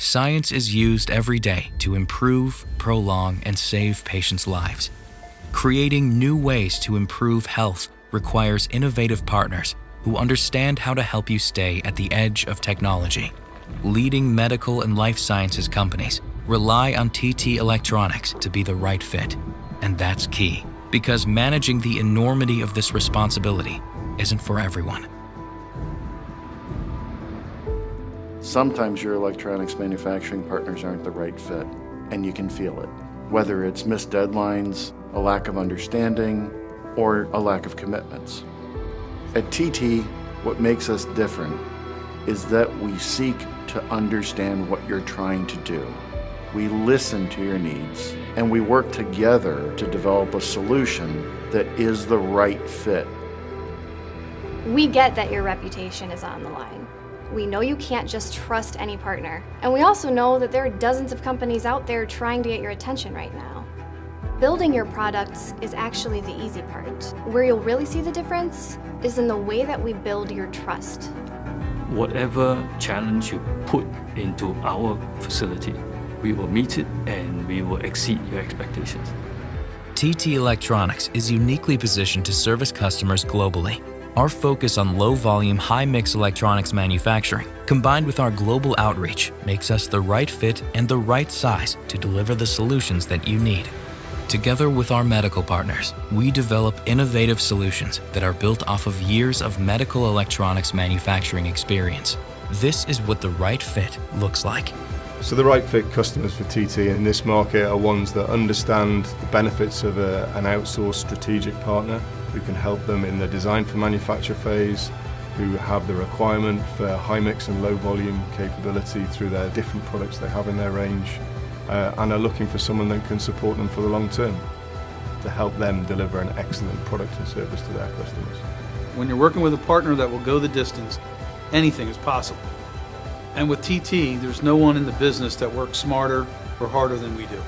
Science is used every day to improve, prolong, and save patients' lives. Creating new ways to improve health requires innovative partners who understand how to help you stay at the edge of technology. Leading medical and life sciences companies rely on TT Electronics to be the right fit. And that's key, because managing the enormity of this responsibility isn't for everyone. Sometimes your electronics manufacturing partners aren't the right fit, and you can feel it. Whether it's missed deadlines, a lack of understanding, or a lack of commitments. At TT, what makes us different is that we seek to understand what you're trying to do. We listen to your needs, and we work together to develop a solution that is the right fit. We get that your reputation is on the line. We know you can't just trust any partner. And we also know that there are dozens of companies out there trying to get your attention right now. Building your products is actually the easy part. Where you'll really see the difference is in the way that we build your trust. Whatever challenge you put into our facility, we will meet it and we will exceed your expectations. TT Electronics is uniquely positioned to service customers globally. Our focus on low-volume, high-mix electronics manufacturing, combined with our global outreach, makes us the right fit and the right size to deliver the solutions that you need. Together with our medical partners, we develop innovative solutions that are built off of years of medical electronics manufacturing experience. This is what the right fit looks like. So the right fit customers for TT in this market are ones that understand the benefits of an outsourced strategic partner who can help them in the design for manufacture phase, who have the requirement for high mix and low volume capability through their different products they have in their range, and are looking for someone that can support them for the long term to help them deliver an excellent product and service to their customers. When you're working with a partner that will go the distance, anything is possible. And with TT, there's no one in the business that works smarter or harder than we do.